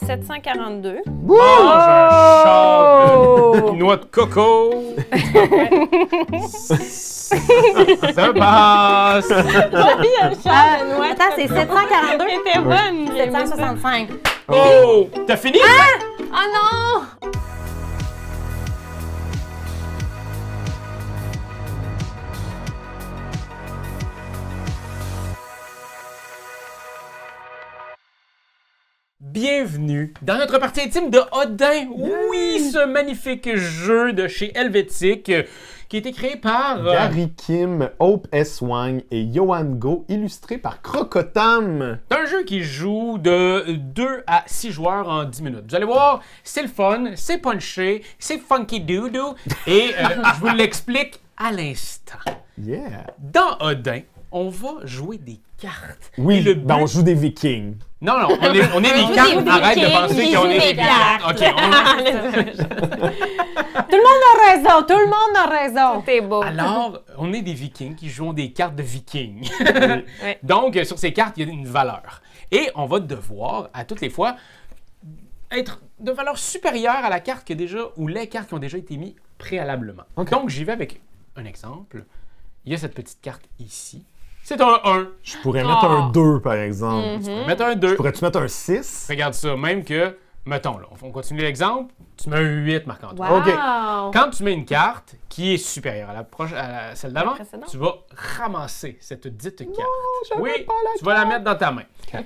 742. Mange un shot de noix de coco. Ça passe. Attends, c'est 742. C'était bonne. 765. Oh, t'as fini? Oh non! Bienvenue dans notre partie intime de Odin. Oui, ce magnifique jeu de chez Helvétique qui a été créé par... Gary Kim, Hope S. Wang et Johan Go, illustré par Crocotam. C'est un jeu qui joue de 2 à 6 joueurs en 10 minutes. Vous allez voir, c'est le fun, c'est punché, c'est funky doodoo et je vous l'explique à l'instant. Yeah. Dans Odin, on va jouer des cartes. Oui, Et le but... ben on joue des Vikings. Non, on est des cartes. Arrête de penser qu'on est des cartes. OK, Tout le monde a raison, tout le monde a raison. T'es beau. Alors, on est des Vikings qui jouent des cartes de Vikings. Ouais. Donc, sur ces cartes, il y a une valeur. Et on va devoir, à toutes les fois, être de valeur supérieure à la carte qui a déjà, ou les cartes qui ont déjà été mises préalablement. Ok. Donc, j'y vais avec un exemple. Il y a cette petite carte ici. C'est un 1. Je pourrais mettre un 2, par exemple. Tu peux mettre un 2. Pourrais-tu mettre un 6? Regarde ça, même que, mettons, là, on continue l'exemple, tu mets un 8, Marc-Antoine. Wow. OK. Quand tu mets une carte qui est supérieure à celle d'avant, précédente. tu vas ramasser cette dite carte. j'avais Oui, pas la tu vas la mettre dans ta main.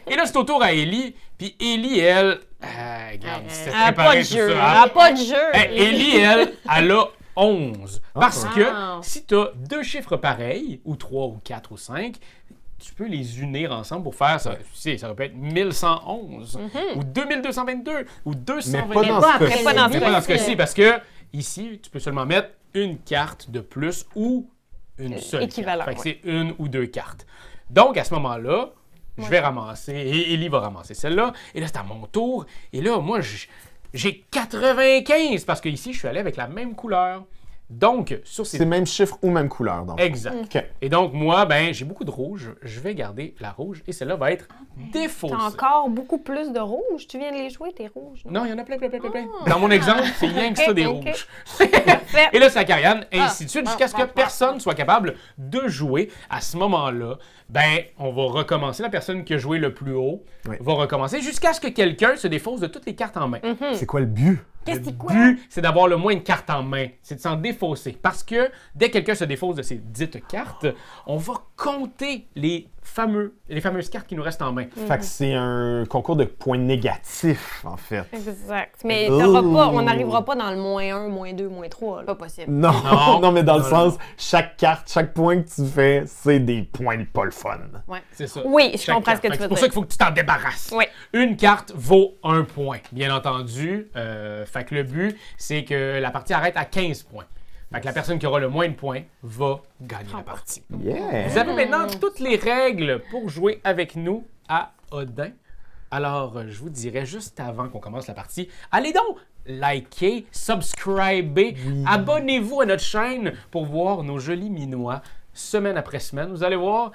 Et là, c'est au tour à Ellie. Puis Ellie, elle... regarde, c'est Elle a pas préparé de tout jeu. ça. Elle a pas de jeu. Ellie, elle a 11. Parce Wow. que si tu as deux chiffres pareils, ou 3, ou 4, ou 5, tu peux les unir ensemble pour faire ça. Tu sais, ça peut être 1111, ou 2222, ou 222. Mais pas dans ce cas-ci. pas dans Mais ce pas dans ce cas-ci, parce que ici, tu peux seulement mettre une carte de plus ou une seule équivalent, carte. Fait que c'est une ou deux cartes. Donc, à ce moment-là, je vais ramasser, et Ellie va ramasser celle-là, et là, c'est à mon tour, et là, moi, j'ai 95, parce que ici, je suis allé avec la même couleur. Donc, sur ces... C'est même chiffre ou même couleur, donc. Exact. OK. Et donc, moi, ben, j'ai beaucoup de rouge. Je vais garder la rouge, et celle-là va être défaussée. T'as encore beaucoup plus de rouges. Tu viens de les jouer, tes rouges. Non, il y en a plein. Dans mon exemple, c'est rien que ça des Ok. rouges. Et là, c'est à Karianne, et ainsi de suite, jusqu'à ce que personne soit capable de jouer. À ce moment-là, ben, on va recommencer. La personne qui a joué le plus haut Oui. va recommencer jusqu'à ce que quelqu'un se défausse de toutes les cartes en main. C'est quoi le but? Le but, c'est d'avoir le moins de cartes en main. C'est de s'en défausser. Parce que dès que quelqu'un se défausse de ces dites cartes, on va compter les fameuses cartes qui nous restent en main. Fait que c'est un concours de points négatifs, en fait. Exact. Mais Oh. on n'arrivera pas dans le -1, -2, -3. Pas possible. Non, Non. non, mais dans le Non, sens, chaque carte, chaque point que tu fais, c'est des points pas le fun. C'est ça. Oui, je Chaque comprends ce carte. que Fait tu veux C'est pour dire. ça qu'il faut que tu t'en débarrasses. Oui. Une carte vaut 1 point, bien entendu. Fait que le but, c'est que la partie arrête à 15 points. Fait que la personne qui aura le moins de points va gagner la partie. Yeah! Vous avez maintenant toutes les règles pour jouer avec nous à Odin. Alors, je vous dirais juste avant qu'on commence la partie, allez donc liker, subscriber, abonnez-vous à notre chaîne pour voir nos jolis minois semaine après semaine. Vous allez voir,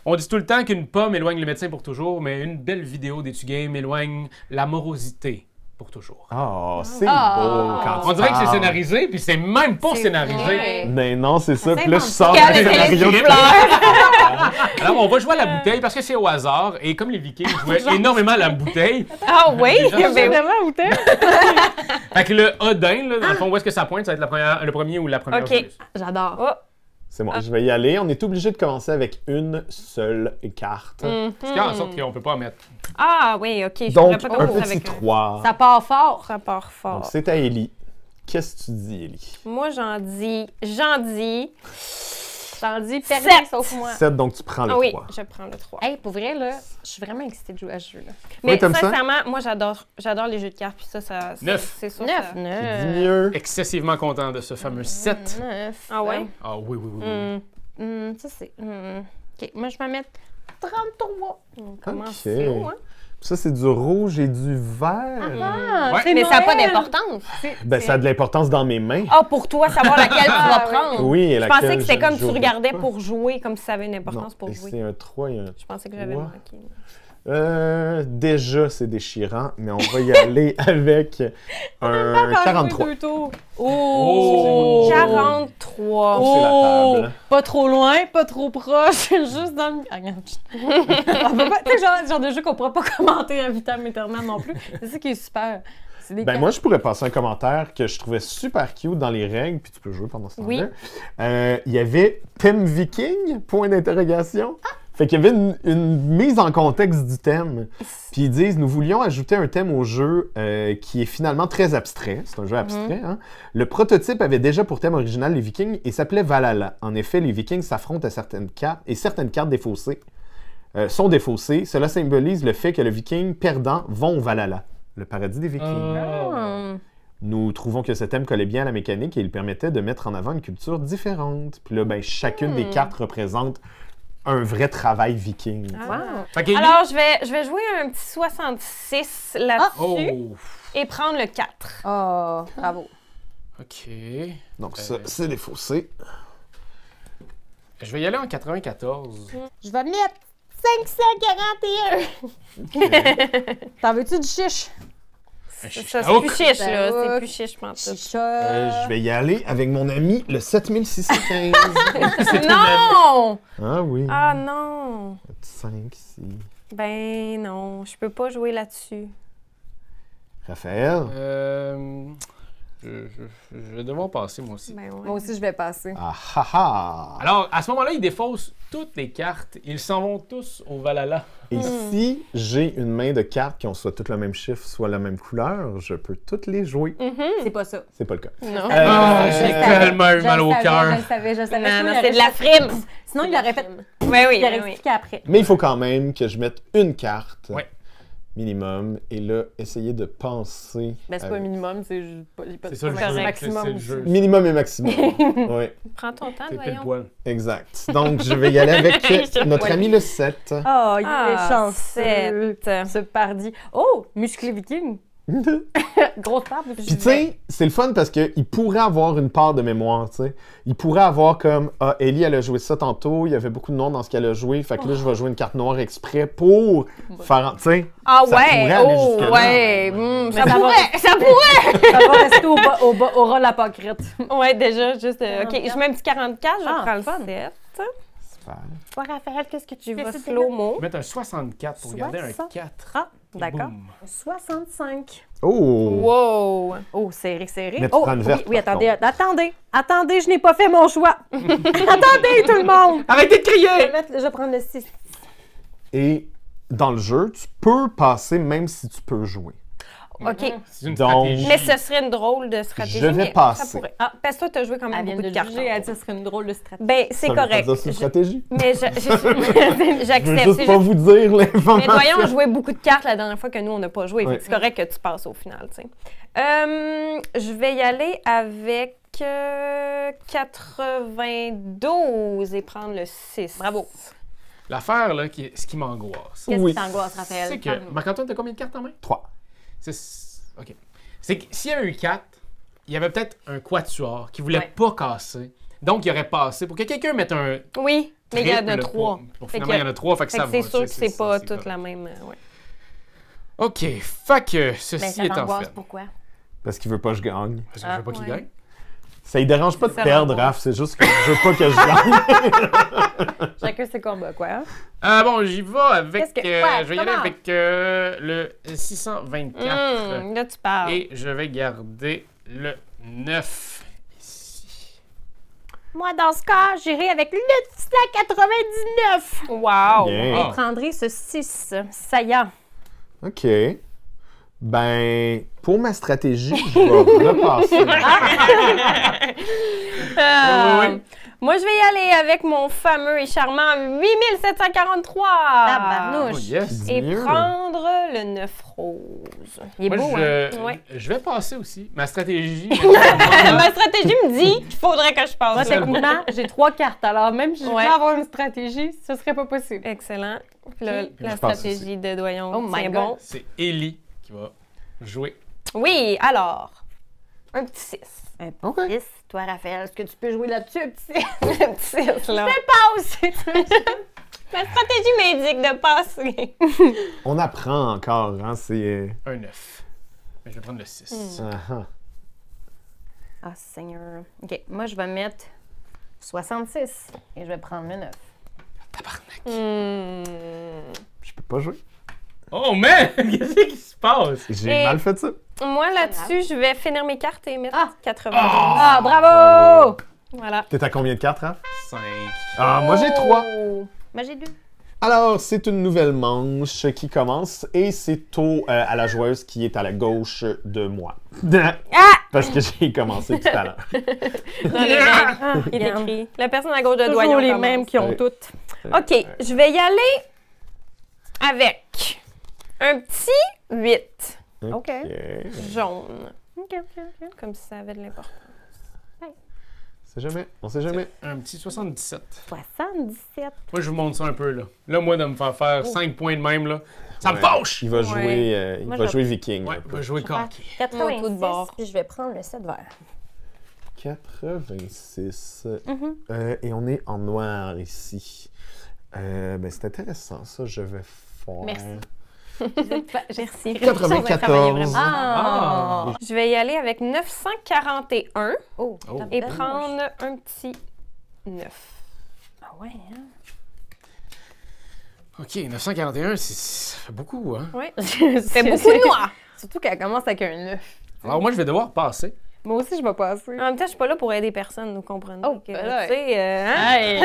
on dit tout le temps qu'une pomme éloigne le médecin pour toujours, mais une belle vidéo d'EtuGame éloigne la morosité pour toujours. Oh, c'est Ah. beau quand tu On dirait que c'est parles. scénarisé, puis c'est même pas C'est scénarisé. vrai. Mais non, c'est ça. Ça Puis là, je s'invente. sors Quel le scénario. fleur. Alors, on va jouer à la bouteille parce que c'est au hasard. Et comme les Vikings jouaient énormément à la bouteille, Ah oui? Déjà, ça- Ben oui. fait que le Odin, là, dans le fond, où est-ce que ça pointe, ça va être le premier ou la première OK. joueuse. J'adore. Oh. C'est bon, je vais y aller. On est obligé de commencer avec une seule carte. Ce qui fait en sorte qu'on peut pas en mettre. Ah oui, OK. Je Donc, pourrais pas un commencer petit avec 3. Ça part fort. Ça part fort. Donc, c'est à Ellie. Qu'est-ce que tu dis, Ellie? Moi, j'en dis perdu, Sept. sauf moi. 7, donc tu prends le Ah oui, 3. je prends le 3. Hey, pour vrai, là, je suis vraiment excitée de jouer à ce jeu-là. Mais t'aimes ça? sincèrement, moi, j'adore les jeux de cartes, puis ça 9. c'est sûr. 9, ça- 9. Dis mieux. Excessivement content de ce fameux 7. 9. Ah ouais? Ah oui, oui, oui. oui. Ça, c'est... OK, moi, je vais mettre 33. On commence Ok. slow, hein? Ça, c'est du rouge et du vert. Ah, Ouais. c'est Mais ça n'a pas Noël. d'importance. Ben, ça a de l'importance dans mes mains. Ah, pour toi, savoir laquelle tu vas oui. prendre. Oui, et Je laquelle pensais que c'était je comme tu jouerai regardais pas. pour jouer, comme si ça avait une Non, importance pour et jouer. c'est un 3 et un Je pensais que j'avais Ouais. manqué. Déjà, c'est déchirant, mais on va y aller avec un 43. Oh! 43. C'est la table. Pas trop loin, pas trop proche, juste dans le... Ah, regarde. On peut pas... Tu sais, genre de jeu qu'on pourra pas commenter à vitam aeternam non plus. C'est ça qui est super. C'est des Ben moi, je pourrais passer un commentaire que je trouvais super cute dans les règles, puis tu peux jouer pendant ce temps-là. Oui. Il y avait thème viking, point d'interrogation. Fait qu'il y avait une mise en contexte du thème. Puis ils disent, nous voulions ajouter un thème au jeu qui est finalement très abstrait. C'est un jeu abstrait. Hein? Le prototype avait déjà pour thème original les Vikings et s'appelait Valhalla. En effet, les Vikings s'affrontent à certaines cartes et certaines cartes défaussées sont défaussées. Cela symbolise le fait que le Viking perdant vont au Valhalla, le paradis des Vikings. Nous trouvons que ce thème collait bien à la mécanique et il permettait de mettre en avant une culture différente. Puis là, ben, chacune des cartes représente un vrai travail viking. Wow. Fait qu'Élie- Alors, je vais jouer un petit 66 là-dessus Oh! et prendre le 4. Oh, bravo. OK. Donc ça, c'est défaussé. Je vais y aller en 94. Je vais mettre 541. T'en veux-tu du chiche? Ça, c'est plus chiche, là. C'est plus chiche, je pense. Chicha. Je vais y aller avec mon ami, le 7615. Non! Ah oui. Ah non! 5 ici. Ben non, je peux pas jouer là-dessus. Raphaël. Je vais devoir passer, moi aussi. Ben ouais. Moi aussi, je vais passer. Ah ha ha. Alors, à ce moment-là, ils défaussent toutes les cartes. Ils s'en vont tous au Valhalla. Et si j'ai une main de cartes qui ont soit toutes le même chiffre, soit la même couleur, je peux toutes les jouer. C'est pas ça. C'est pas le cas. Non. J'ai tellement eu mal au cœur. Je savais. Non, Sinon, non, il c'est de aurait la fait- frime. Sinon, il aurait fait... Ben oui, Il aurait ben oui. expliqué après. Mais il faut quand même que je mette une carte Ouais. minimum. Et là, essayer de penser. Ben, c'est pas minimum, c'est juste pas... C'est ça le Correct. jeu. Maximum C'est le aussi. jeu. Minimum et maximum. Oui, Prends ton temps, C'est pile voyons. poil. exact. Donc, je vais y aller avec notre ami le 7. Oh, il est Ah, chanceux. 7. Ce pardi. Oh, musclé viking. Grosse part. Puis tu sais, c'est le fun parce qu'il pourrait avoir une part de mémoire, tu sais. Il pourrait avoir comme, ah, Ellie, elle a joué ça tantôt, il y avait beaucoup de noms dans ce qu'elle a joué, fait que là, je vais jouer une carte noire exprès pour faire, tu sais. Ah Ça ouais, pourrait aller oh jusque-là. ouais, Mais ça pourrait, ça pourrait. Ça va rester au rôle apocryphe. Ouais, déjà, juste, OK, 44. je mets un petit 44, je Ah, prends le fun. 7. Super. Toi, Raphaël, qu'est-ce que tu Qu'est-ce vas que slow-mo? Je vais mettre un 64 pour garder un 60. 4. Ah, Et d'accord. boum. 65. Oh! Wow! Oh, serré. Mais tu Oh, prends une verte, oui, par attendez, je n'ai pas fait mon choix. Attendez, tout le monde. Arrêtez de crier! Je vais prendre le 6. Et dans le jeu, tu peux passer même si tu peux jouer. OK. C'est une Donc- stratégie. Mais ce serait une drôle de stratégie. Je vais mais passer. ça pourrait. Ah, parce que toi, t'as joué quand Elle même vient beaucoup de de cartes. juger, elle dit que ce serait une drôle de stratégie. Ben, c'est Ça veut pas correct. dire que c'est une stratégie. Mais Je veux j'accepte. juste C'est pas juste- vous dire Mais l'information. voyons, on jouait beaucoup de cartes la dernière fois que nous, on n'a pas joué. Ouais. Fait que c'est correct que tu passes au final, tu sais. Je vais y aller avec 92 et prendre le 6. Bravo. L'affaire, là, ce qui m'angoisse, Qu'est-ce Oui. qui t'angoisse, Raphaël? c'est que... Marc-Antoine, t'as combien de cartes en main? 3. OK. C'est que s'il y avait eu 4, il y avait peut-être un quatuor qui voulait Ouais. pas casser. Donc, il aurait passé. Pour que quelqu'un mette un Oui, mais il y en a triple 3. Pour Fait finalement, que- il y en a 3, fait que Fait ça que c'est va. sûr que c'est pas c'est toute correct. la même. Ouais. OK. Fait que Ben, ceci ça étant t'angoisse, fait. pourquoi? Parce qu'il veut pas que je gagne. Parce que je veux pas qu'il ouais. gagne. Ça lui dérange pas de Ça perdre, va. Raph, c'est juste que je veux pas que je gagne. Chacun ses combats, quoi. Hein? Bon, j'y vais avec... Qu'est-ce que- ouais, je vais y aller comment? avec le 624. Là, tu parles. Et je vais garder le 9 ici. Moi, dans ce cas, j'irai avec le 999. Wow! Bien. Je prendrai ce 6. Saillant. OK. Ben, pour ma stratégie, je vais repasser. Oui. Moi, je vais y aller avec mon fameux et charmant 8743. Tabarnouche. Oh, yes. Et Mieux. prendre le 9 rose. Il est Moi, beau, hein? Ouais. je vais passer aussi. Ma stratégie... Ma stratégie me dit qu'il faudrait que je passe. Moi, techniquement, j'ai 3 cartes. Alors, même si je Ouais. voulais avoir une stratégie, ce serait pas possible. Excellent. Puis là, Je la passe stratégie de Doyon, Oh my c'est God. bon. C'est Ellie qui va jouer. Oui, alors. Un petit 6. Un OK. 6. Toi, Raphaël, est-ce que tu peux jouer là-dessus, un petit 6? Un petit 6, là. Passe! Ma stratégie m'indique de passer. On apprend encore, hein, c'est... Un 9. Mais je vais prendre le 6. Ah, Seigneur. OK, moi, je vais mettre 66 et je vais prendre le 9. Tabarnak. Je peux pas jouer. Oh, man! Qu'est-ce qui se passe? J'ai Et- mal fait ça. Moi, là-dessus, je vais finir mes cartes et mettre 80. Ah, bravo! Voilà. T'es à combien de cartes, Raph? 5. Ah, moi j'ai 3. Moi, j'ai 2. Alors, c'est une nouvelle manche qui commence et c'est à la joueuse qui est à la gauche de moi. Parce que j'ai commencé tout à l'heure. Dans les règles, il est écrit. La personne à gauche de Toujours doyen les commence. mêmes qui ont Ouais. toutes. OK, je vais y aller avec un petit 8 OK. jaune. OK. Comme si ça avait de l'importance. On sait jamais. Un petit 77. 77. Moi, je vous montre ça un peu, là. Là, moi, de me faire 5 points de même, là, ça me Ouais. fâche! Il va jouer, Moi, il va je- jouer Viking. Ouais, un on peu. va jouer cocky. Moi, tout de 86, bord. puis je vais prendre le 7 vert. 86. Et on est en noir ici. Ben, c'est intéressant, ça. Je vais faire... Merci. Merci. 94. Ah! Je vais y aller avec 941 Oh, Oh. et prendre un petit 9. Ah ouais, hein? OK, 941, ça fait beaucoup, hein? Oui. C'est C'est beaucoup de noir. Surtout qu'elle commence avec un 9. Alors, moi, je vais devoir passer. Moi aussi, je vais passer. En même temps, je suis pas là pour aider personne, vous comprenez? Oh, que, ben là, tu sais, hein? Hey!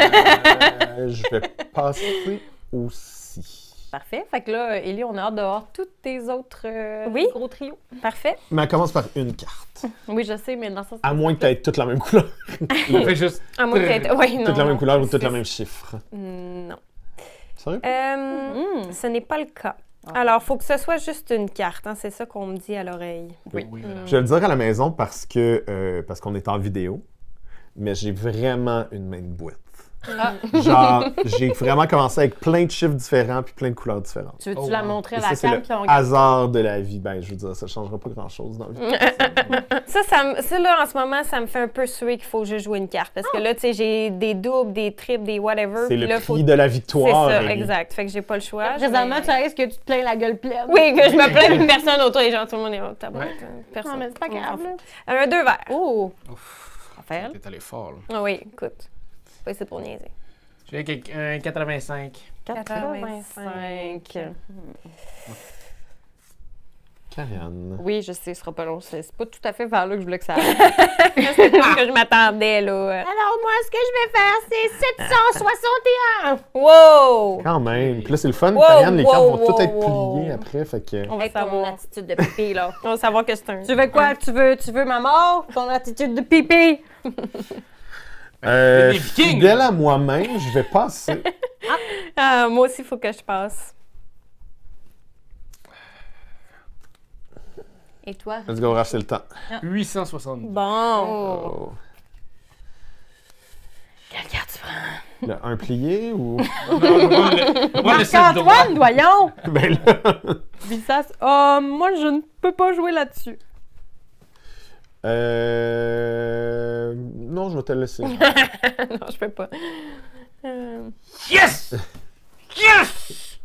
Je vais passer aussi. Parfait. Fait que là, Élie, on a hâte de voir tous tes autres Oui. gros trios. Parfait. Mais elle commence par une carte. Oui, je sais, mais dans ça, À moins que tu aies toutes la même couleur. On fait juste... À moins que oui, non. Toutes la même non. couleur ou toutes C'est- le même chiffre. Non. Sérieux? Ce n'est pas le cas. Alors, il faut que ce soit juste une carte. Hein? C'est ça qu'on me dit à l'oreille. Oui, madame. Je vais le dire à la maison parce qu'on est en vidéo, mais j'ai vraiment une main de boîte. Genre, j'ai vraiment commencé avec plein de chiffres différents puis plein de couleurs différentes. tu veux-tu Oh, la wow. montrer Et à ça, la c'est cam le puis on hasard de la vie. Ben, je veux dire, ça changera pas grand-chose dans la vie. Ça, là, en ce moment, ça me fait un peu suer qu'il faut que je joue une carte. Parce que là, tu sais, j'ai des doubles, des triples, des whatever. C'est puis le là, prix de la C'est victoire. ça, Ellie. exact. Fait que j'ai pas le choix. Présentement, Mais- tu risques que tu te plains la gueule pleine. Oui, que je me plains d'une personne autour des gens. Tout le monde est en tabac. Ouais. Personne. Non, mais c'est pas On s'en grave, fout. là. Un 2 verts. Oh! Raphaël? T'es allé fort, là. Ah oui, écoute. Pas essayer pour niaiser. Je vais avec un 85. 85. Karianne. Oui, je sais, ce sera pas long. C'est pas tout à fait vers là que je voulais que ça aille. C'est tout ce que je m'attendais, là. Alors, moi, ce que je vais faire, c'est 761! Wow! Quand même. Puis là, c'est le fun. Wow, Karianne, les cartes wow, vont toutes être wow, pliées wow. après. Fait que... On va Avec ton savoir. attitude de pipi, là. On va savoir que c'est un. Tu veux quoi? Tu veux ma mort? Ton attitude de pipi? Les Vikings! Fidèle à moi-même, je vais passer. Ah, moi aussi, il faut que je passe. Et toi? Let's go, Raph, c'est le temps. 870. Bon. Oh. Quelle carte tu prends? Le 1 plié ou. Moi, le 7 droit. Marc-Antoine, voyons! Ben là. Vissas, moi, je ne peux pas jouer là-dessus. Non, je vais te le laisser. Non, je peux pas. Yes! Yes!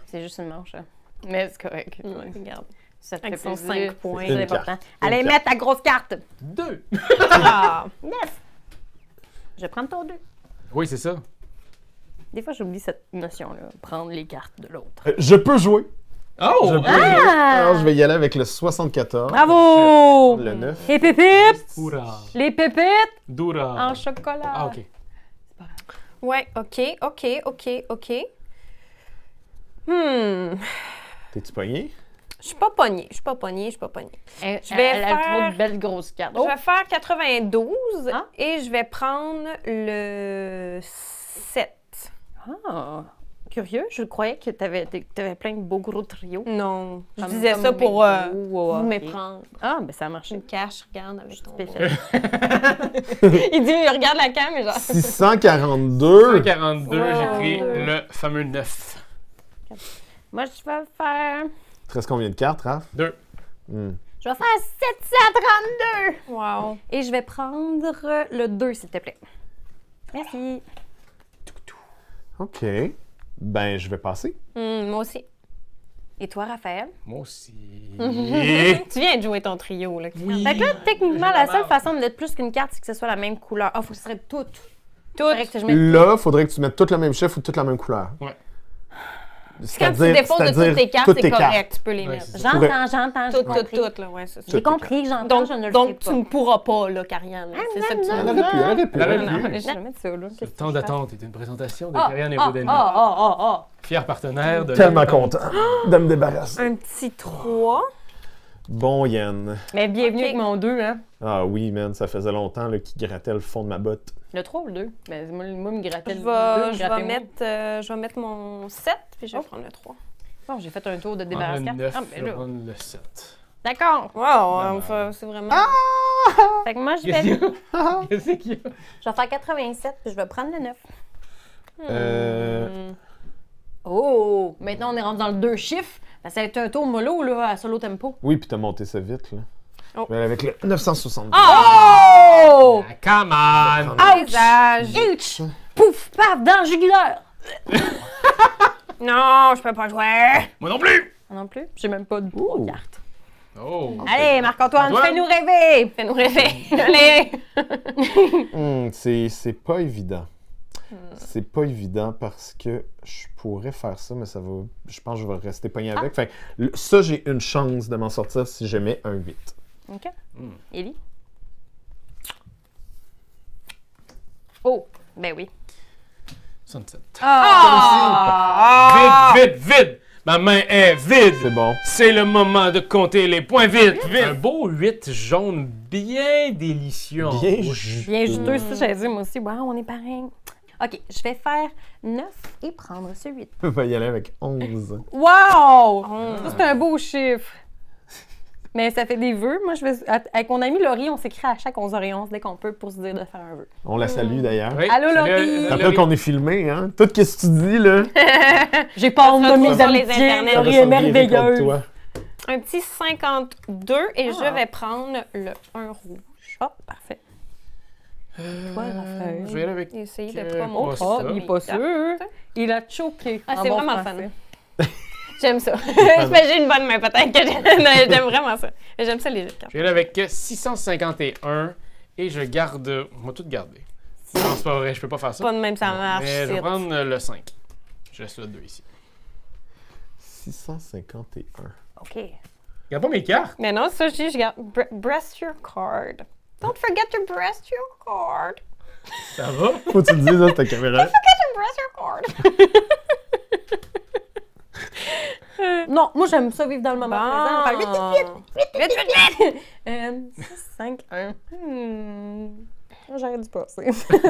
C'est juste une manche, hein. Mais c'est correct. Regarde. Ça te Avec fait son plaisir. 5 points. C'est Une important. carte. Allez, Une mets ta grosse carte. 2. Ah. Je vais prendre ton 2. Oui, c'est ça. Des fois, j'oublie cette notion-là. Prendre les cartes de l'autre. Je peux jouer. Oh! Je peux jouer. Alors, je vais y aller avec le 74. Bravo! Le 9. Les pépites! Oura. Les pépites Dura. en chocolat. Ah, OK. Ouais, OK. T'es-tu pogné? Je suis pas pognée. Je vais Je vais elle a trop faire- de belles grosses cartes. Je vais faire 92 Ah. et je vais prendre le 7. Ah, curieux. Je croyais que t'avais plein de beaux gros trios. Non, je Comme- disais comme ça pour mes goûts, vous ok. méprendre. Ah, ben ça a marché. Une cache, regarde avec ton Spécial. Il dit, il regarde la cam, mais genre... 642. 142, Wow. j'ai pris le fameux 9. Moi, je vais faire... Il te reste combien de cartes, Raph? 2. Je Je vais faire 732. Wow. Et je vais prendre le 2, s'il te plaît. Merci. OK. Ben, je vais passer. Moi aussi. Et toi, Raphaël? Moi aussi. Tu viens de jouer ton trio, là. Oui. Fait que là, techniquement, la seule façon de mettre plus qu'une carte, c'est que ce soit la même couleur. Ah, faut que ce serait toutes. Faudrait que je mette Là, faudrait que tu mettes toutes le même chiffre ou toutes la même couleur. Ouais. Quand tu déposes de toutes tes cartes, c'est correct. Tu peux les Ouais, mettre. c'est ça. J'entends, j'ai compris. Toutes, là. Ouais, c'est ça. J'ai compris, j'entends, Donc, je ne le ferai donc pas. tu ne pourras pas, là, Karianne. C'est ça que tu Elle veux aurait dire. pu, elle aurait pu. Elle aurait Non, pu. non, je vais mettre ça, là. Le temps d'attente est une présentation de Ah, Karianne et ah, Rodeni. ah. Fier partenaire de... Tellement content de me débarrasser. Un petit 3. Bon, Yann. Mais bienvenue Ok. avec mon 2, hein. Ah oui, man, ça faisait longtemps là, qu'il grattait le fond de ma botte. Le 3 ou le 2? Ben, moi, me grattait Je le 2. je vais mettre mon 7, puis je vais prendre le 3. Bon, j'ai fait un tour de Le débarrasse. 9, Ah, je ben vais là. prendre le 7. D'accord. Wow, c'est vraiment... Fait que moi, je Qu'est-ce qu'il y vais, a? Qu'est-ce qu'il y a? je vais faire 87, puis je vais prendre le 9. Oh! Maintenant, on est rendu dans le 2 chiffres. Ben, ça va être un tour mollo, là, à solo tempo. Oui, puis t'as monté ça vite, là. Oh. Je vais aller avec le 970. Oh! Ah, come on! Visage. Ouch! Pouf! Paf! Dans le jugulaire! Non, je peux pas jouer. Moi non plus! Moi non plus. J'ai même pas de 3 Ouh. cartes. Oh! Allez, Marc-Antoine, Antoine? fais-nous rêver! Fais-nous rêver. Allez. C'est pas évident. C'est pas évident parce que je pourrais faire ça, mais ça va. Je pense que je vais rester pogné avec. Fait que ça, j'ai une chance de m'en sortir si je mets un 8. OK. Élie? Oh! Ben oui. 67. Ah! Vide, vide, vide! Ma main est vide! C'est bon. C'est le moment de compter les points vite, vite! Un beau 8 jaune bien délicieux. en Bien bouche. juteux. Bien juteux, ça, j'allais dire, moi aussi. Wow, on est pareil. OK, je vais faire 9 et prendre ce 8. On va y aller avec 11. Wow! Ça, c'est un beau chiffre. Mais ça fait des vœux. Moi, je vais. Avec mon ami Laurie, on s'écrit à chaque 11h11 dès qu'on peut pour se dire de faire un vœu. On la salue d'ailleurs. Oui, Allô, salut, Laurie! Je rappelle qu'on est filmé, hein? Tout ce que tu dis, là, J'ai pas honte de retrouve mes sur les amitiés. internets. ça va Laurie est s'en virer contre merveilleuse. toi. Un petit 52 et je vais prendre le 1 rouge. Oh, parfait. Toi, Raphaël. Je vais aller avec. Et essayer de pas pas monter. ça. Oh, il est pas sûr. Il a choqué. Ah, en c'est bon vraiment français. fun. J'aime ça. J'ai une bonne main peut-être que j'aime vraiment ça. J'aime ça les jeux de cartes. Je vais aller avec 651 et je garde. On va tout garder. Non, c'est pas vrai, je peux pas faire ça. Pas de même, ça marche. Mais je vais c'est- prendre le 5. Je laisse le 2 ici. 651. OK. Regarde pas mes cartes. Mais non, ça, je garde. Breast your card. Don't forget to breast your card. Ça va? Faut que tu le dises à ta caméra. Forget to breast your card. Non, moi, j'aime ça vivre dans le moment présent. Enfin, vite, vite, vite. Vite, vite, vite. 6, 5, 1. J'aurais dû passer. C'est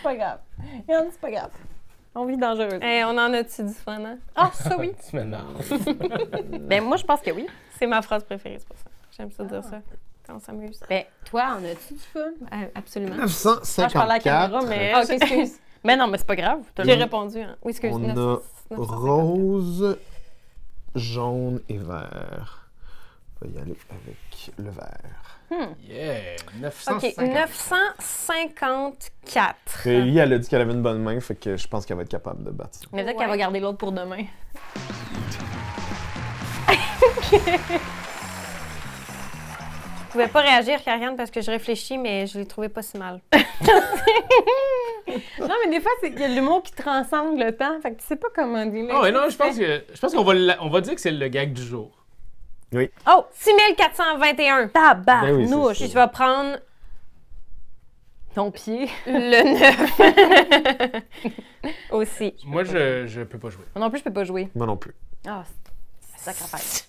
pas grave. Regarde, c'est pas grave. On vit dangereuse. Hey, on en a-tu du fun, hein? Ah, ça oui. Tu m'énerves. Ben, moi, je pense que oui. C'est ma phrase préférée, c'est pour ça. J'aime ça dire ça. Quand on s'amuse. Ben, toi, en as-tu du fun? Absolument. Ah, je parlais à la caméra, 954. mais. OK, excuse. Mais non, mais c'est pas grave. J'ai répondu, hein. Oui, excuse. On 900, a 950. rose, jaune et vert. On va y aller avec le vert. Yeah! OK, 950. 954. Ellie, elle a dit qu'elle avait une bonne main, fait que je pense qu'elle va être capable de battre ça. Mais peut-être qu'elle va garder l'autre pour demain. Je pouvais pas réagir, Karianne, parce que je réfléchis, mais je l'ai trouvé pas si mal. Non, mais des fois, il y a l'humour qui transcende le temps. Fait que tu sais pas comment dire. Ah ouais, non, je pense qu'on va, on va dire que c'est le gag du jour. Oh, 6421. Tabarnouche. Puis je vais prendre Ton pied. le 9. Aussi. Moi, je peux pas jouer. Moi non plus, je peux pas jouer. Moi non plus. Ah, c'est sacrifice.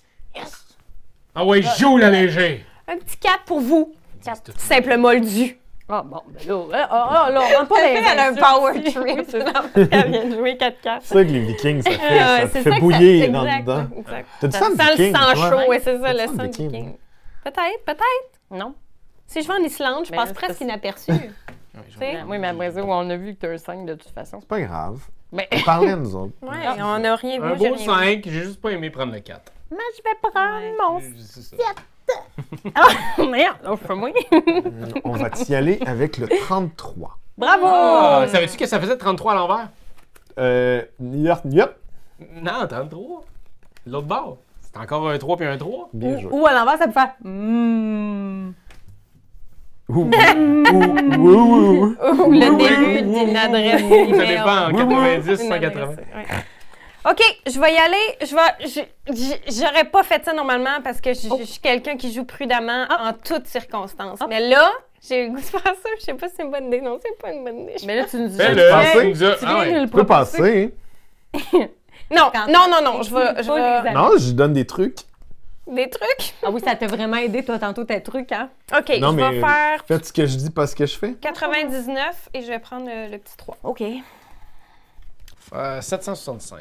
Ah ouais, joue la léger! Un petit 4 pour vous. Quatre. Simple moldu. Ah, bon, ben là, là, on rentre pas les Elle a un insultes power ici. trip. Oui, c'est ça. Elle vient de jouer 4 cartes. C'est ça que les Vikings, ça fait, ça te c'est fait ça que bouillir ça- dans le exact, dedans. exact. T'as du Ça sang de sent le Viking, sang toi? chaud, oui, c'est ça, T'as le du sang de Viking. viking. Peut-être. Non. Si je vais en Islande, je Mais passe c'est presque parce- inaperçu. Ouais, je Tu sais? Oui, mais après ça, on a vu que t'as un 5 de toute façon. C'est pas grave. Mais On parlait, nous autres. Ouais, on n'a rien vu. Un j'ai beau rien vu. 5, j'ai juste pas aimé prendre le 4. Mais je vais prendre mon... C'est ça. Merde, oh, je fais moins. On va y aller avec le 33. Bravo! Ah, savais-tu que ça faisait 33 à l'envers? Yep. Non, 33. L'autre bord. C'est encore un 3 puis un 3. Bien joué. Ou à l'envers, ça peut faire... Ouh. Ou le début d'une adresse email. Ça dépend, 90, Une 180. adresse, ouais. OK, je vais y aller. J'aurais pas fait ça normalement parce que je suis quelqu'un qui joue prudemment en toutes circonstances. Mais là, j'ai le goût de faire ça. Je sais pas si c'est une bonne idée. Non, c'est pas une bonne idée. Mais là, tu nous dis... Fais-le. Pensez. Tu nous as- Tu ah viens ouais. de le Tu peux proposer. passer. Non, Quand- non. Je vais. Pas les Non, je donne des trucs. Des trucs? Ah oui, ça t'a vraiment aidé, toi, tantôt, tes trucs, hein? OK, Non, je vais mais faire faites ce que je dis, pas ce que je fais. 99 et je vais prendre le petit 3. OK. 765.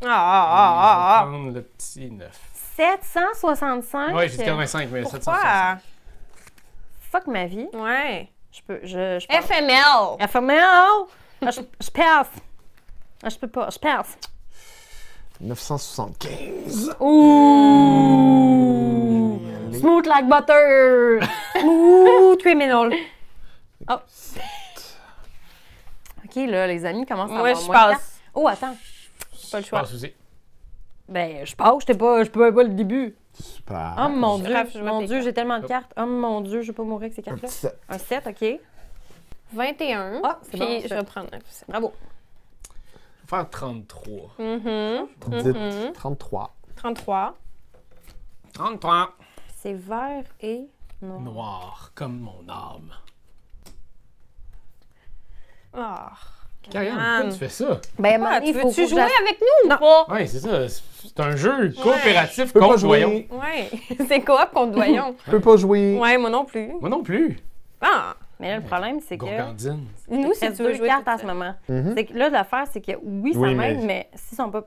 Je vais Ah. prendre le petit 9. 765? Ouais, j'ai dit 85, mais Pourquoi? 765. Fuck ma vie. Ouais. Je pense. FML. FML! Ah, je passe. Ah, je peux pas, je passe. 975. Ouh! Allez. Smooth like butter! Smooth criminal. Oh. OK, là, les amis commencent à Moi, avoir je moins de passe. temps. Oh, attends. Pas le Je choix. passe aussi. Ben, je passe, je peux pas le début. Super. Oh mon Dieu, Grave, je vais mon tes Dieu, cartes. j'ai tellement de cartes. Oh mon Dieu, je vais pas mourir avec ces Un cartes-là. petit 7. Un 7, OK. 21. Ah, c'est Puis bon, je ça. vais prendre un. Bravo. Je vais faire 33. Dites 33. 33. 33. C'est vert et noir. Noir, comme mon âme. Ah. Karianne, Anne. pourquoi tu fais ça? Ben, Ah, il tu faut veux-tu que jouer je- avec nous ou pas? Ouais, c'est ça. C'est un jeu coopératif Je peux pas contre Voyons. jouer. Ouais. C'est coop contre Doyon. Je peux pas jouer. Ouais, moi non plus. Moi non plus. Ah. Mais là, le problème, c'est que... Gourgandine. Nous, C'est si tu veux deux jouer. cartes toute en ce seule. moment. Mhm. C'est que là, l'affaire, c'est que oui, ça Oui, m'aide, mais- mais s'ils sont pas...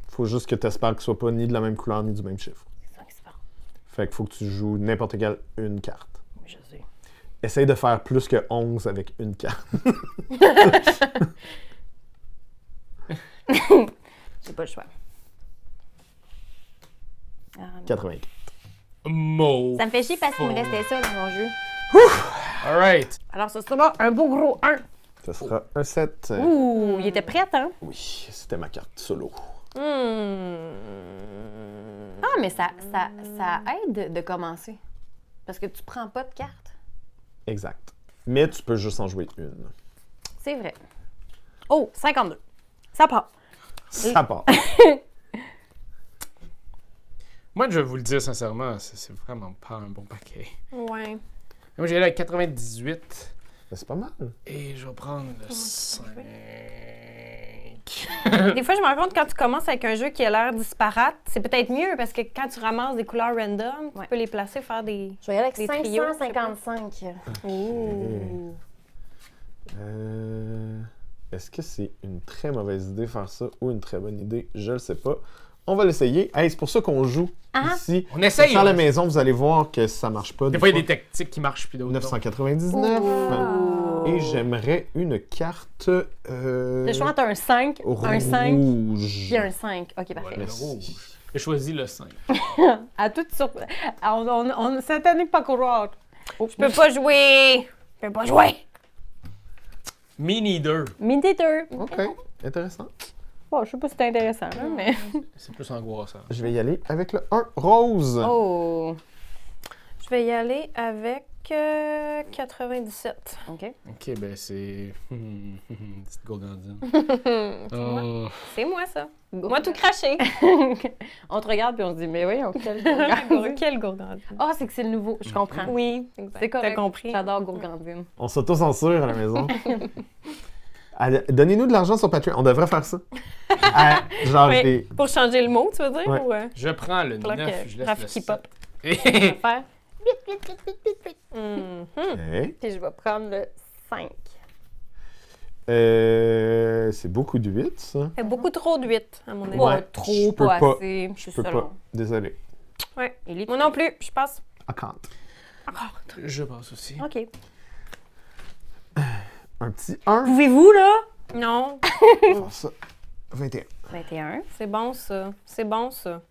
Faut juste que tu espères qu'ils soient pas ni de la même couleur ni du même chiffre. C'est ça qui se passe. Fait qu'il faut que tu joues n'importe quelle une carte. Oui, je sais. Essaye de faire plus que 11 avec une carte. J'ai pas le choix. 84. Mauve. Ça me fait chier parce qu'il me restait ça dans mon jeu. Alright. Alors, ça sera un beau gros 1. Ça sera un 7. Ouh, il était prêt, hein? Oui, c'était ma carte solo. Hmm. Ah, mais ça aide de commencer. Parce que tu prends pas de cartes. Exact. Mais tu peux juste en jouer une. C'est vrai. Oh, 52. Ça part. Ça part. Moi, je vais vous le dire sincèrement, c'est vraiment pas un bon paquet. Ouais. Moi, j'ai allé avec 98 Mais c'est pas mal. et je vais prendre le 5. Des fois, je me rends compte quand tu commences avec un jeu qui a l'air disparate, c'est peut-être mieux parce que quand tu ramasses des couleurs random, Ouais. tu peux les placer, faire des. Je vais y aller avec Des trios, je sais pas. 555. Ouh. Est-ce que c'est une très mauvaise idée de faire ça ou une très bonne idée? Je le sais pas. On va l'essayer. Hey, c'est pour ça qu'on joue Ah. ici. On essaye. À la maison, vous allez voir que ça marche pas. Des fois, il y a des tactiques qui marchent puis d'autres. non. 999. Oh. Et j'aimerais une carte. Le choix entre un 5, un 5 rouge. puis un 5. OK, parfait. Ouais, le Merci. rouge. J'ai choisi le 5. À toute surprise. On cette année, pas croire. Je peux pas jouer. Je peux pas jouer. Me neither. Mid-eater. OK, intéressant. Bon, je sais pas si c'est intéressant, là, mais. C'est plus angoissant. Je vais y aller avec le 1 rose. Oh. Je vais y aller avec 97. OK. Ok, ben c'est. Petite gourgandine. moi. Oh. C'est moi, ça. Moi, tout craché. On te regarde puis on se dit, mais oui, on quel gourgandine. Quel gourgandine. Ah, c'est que c'est le nouveau. Je comprends. Oui, C'est correct. T'as compris. J'adore gourgandine. On s'auto-censure à la maison. Allez, donnez-nous de l'argent sur Patreon. On devrait faire ça. Genre Oui. des... Pour changer le mot, tu veux dire? Ouais. Ou, Je prends le Faudra 9, que je laisse Raph le qui 7. pop. Faire. Mhm. Ok. Puis je vais prendre le 5. C'est beaucoup de 8, ça. Fait beaucoup trop de 8, à mon avis. Ouais. Trop, je peux pas pas. assez. Je peux pas. Désolé. Ouais. Et les Moi non plus, je passe. I can't. Je passe aussi. OK. Un petit 1. Pouvez-vous, là? Non. Faire ça. 21. 21. C'est bon, ça. C'est bon, ça.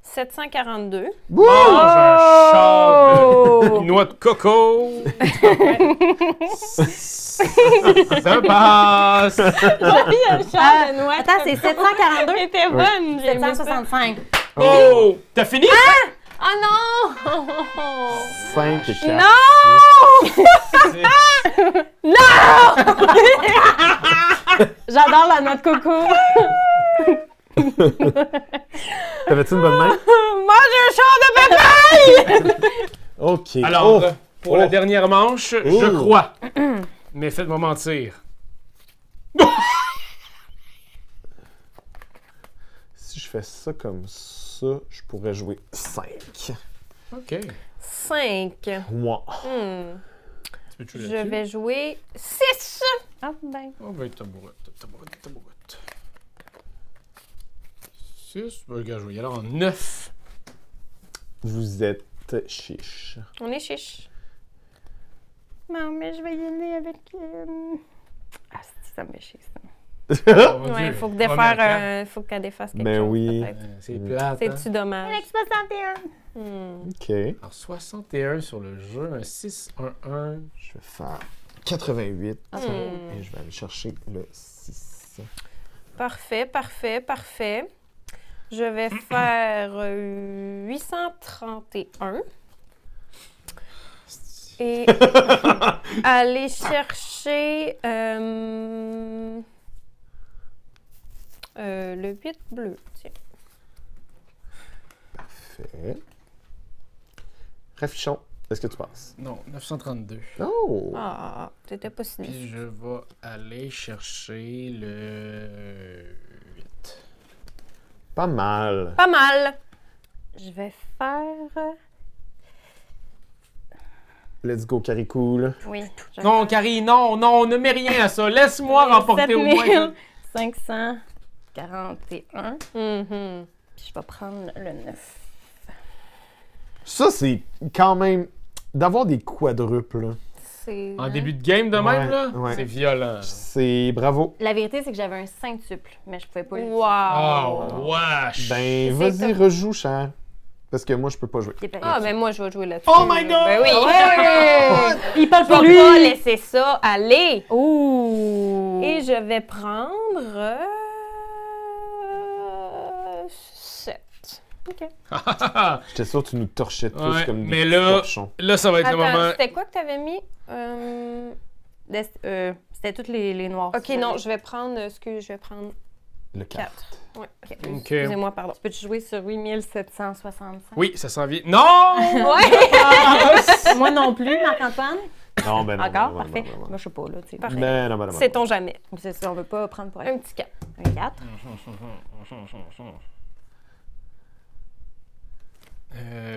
742. Wouh! Mange un char de noix de coco. Ça passe. Attends, c'est 742. C'était bonne. j'ai aimé ça. 765. Oh! T'as fini? Oh non! 5 et 4. Non! J'adore la noix de coco. T'avais-tu une bonne main? Mange un char de bataille! OK. Alors, Oh! pour la Oh! dernière manche, je Oh. crois. Mais faites-moi mentir. Si je fais ça comme ça, je pourrais jouer 5. OK. 5. Moi. Tu peux jouer Je là-dessus? vais jouer 6. Ah, ben. On va être tabouret. 6. Ben, regarde, je vais y aller en 9. Vous êtes chiche. On est chiche. Non, mais je vais y aller avec... Ah, ça me fait chier, ça. Oh, mon Ouais, Dieu. il faut Première carte. faut qu'elle défasse quelque Ben chose. oui. peut-être. C'est plate. hein? C'est-tu dommage? 61. OK. Alors, 61 sur le jeu, un 6, un 1. Je vais faire 88. Hmm. Et je vais aller chercher le 6. Parfait, parfait, parfait. Je vais faire 831. Et aller chercher le 8 bleu. Tiens. Parfait. Raffichon, est-ce que tu passes? Non, 932. Oh! Ah, t'étais pas si Puis je vais aller chercher le 8. Pas mal. Pas mal. Je vais faire... Let's go, Carrie Cool. Oui. Non, Carrie, non, non, ne mets rien à ça. Laisse-moi remporter au moins. 541. Mhm. Puis je vais prendre le 9. Ça, c'est quand même... D'avoir des quadruples, C'est... En début de game de même, Ouais, là, ouais. c'est violent. c'est bravo. La vérité, c'est que j'avais un centuple, mais je pouvais pas le Oh, Wow! wesh! Ben, C'est vas-y, top. rejoue, cher. Parce que moi, je peux pas jouer. Ah, ben moi, je vais jouer là-dessus. Oh my God! Ben oui! Il parle Je pour vais lui! pas laisser ça aller. Ouh! Et je vais prendre... 7. OK. J'étais sûr que tu nous torchais tous Ouais, comme mais des là- torchons. Là, ça va être le moment. Attends, c'était quoi que t'avais mis? C'était toutes les noirs. OK, non, je vais prendre... je vais prendre Le 4. 4. Ouais, OK. OK. Excusez-moi, pardon. Peux-tu jouer sur 8765? Oui, ça s'en vient. Non! Ouais! Moi non plus, Marc-Antoine. Non, ben non. Encore? non, Parfait. non, non, non. Moi, je sais pas, là, tu sais. Parfait. Ben non, ben non, ben non. Sait-on jamais. C'est ça, on veut pas prendre pour Un elle. petit 4. Un 4.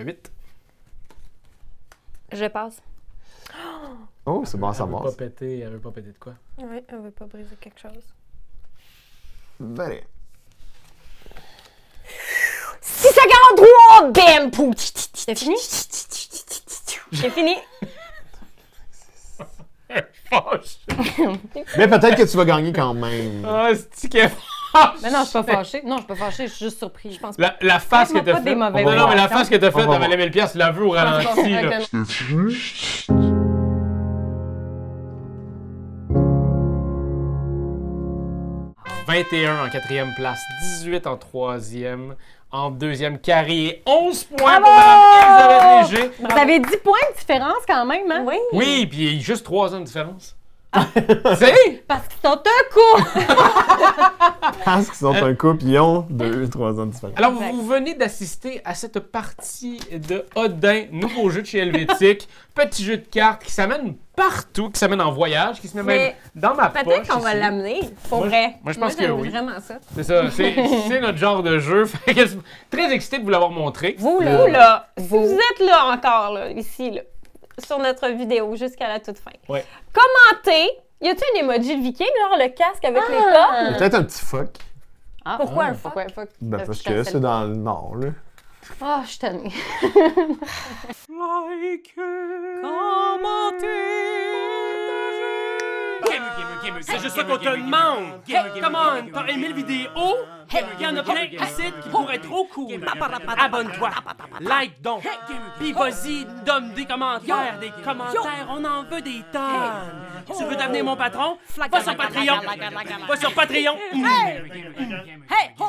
8. Je passe. Oh, c'est bon, ça Elle veut passe. pas péter, elle veut pas péter de quoi? Oui, on veut pas briser quelque chose. Ben, allez. 643! Bam! Poum! C'est fini? J'ai fini. Fâche! Mais peut-être que tu vas gagner quand même. Ah, c'est qu'elle fâche! Mais non, je suis pas fâchée. Non, je suis pas fâchée, je suis juste surprise. Je pense La face que Faites-moi t'as pas des faite. mauvais Non, non, mais la poissons. face que t'as faite On va dans Valet 1000$, tu la veux au ralenti, là. « 21 en quatrième place, 18 en troisième, en deuxième Carrie et 11 points pour Mme Elisabeth Léger. Vous avez 10 points de différence quand même, hein? Oui. Oui, puis il y a juste 3 ans de différence. Tu sais? Parce qu'ils sont un coup! Parce qu'ils sont un couple, ils ont 2-3 ans de différence. Alors, vous venez d'assister à cette partie de Odin, nouveau jeu de chez Helvétique. Petit jeu de cartes qui s'amène partout, qui s'amène en voyage, qui se met même Mais dans ma poche. Peut-être qu'on va ici. l'amener. Pour Moi, vrai. moi, je pense que j'aime oui. vraiment ça. C'est ça, c'est notre genre de jeu. Fait que je suis très excité de vous l'avoir montré. Vous, là, si vous êtes là encore, là, ici, là, sur notre vidéo jusqu'à la toute fin, Ouais. commentez. Y a-t-il un emoji de viking, genre le casque avec les cornes? Peut-être un petit fuck. Ah, Pourquoi un fuck? Pourquoi un fuck? Ben, parce Je que cancelle c'est dans le nord, là. Ah, je suis tannée. Like, commentez, C'est juste ça qu'on te demande. Hey, come on, t'as aimé le vidéo? Il y en a plein ici qui pourraient être trop cool. Abonne-toi, like donc, puis vas-y, donne des commentaires, on en veut des tonnes. Tu veux devenir mon patron? Va sur Patreon. Va sur Patreon. Hey, ho!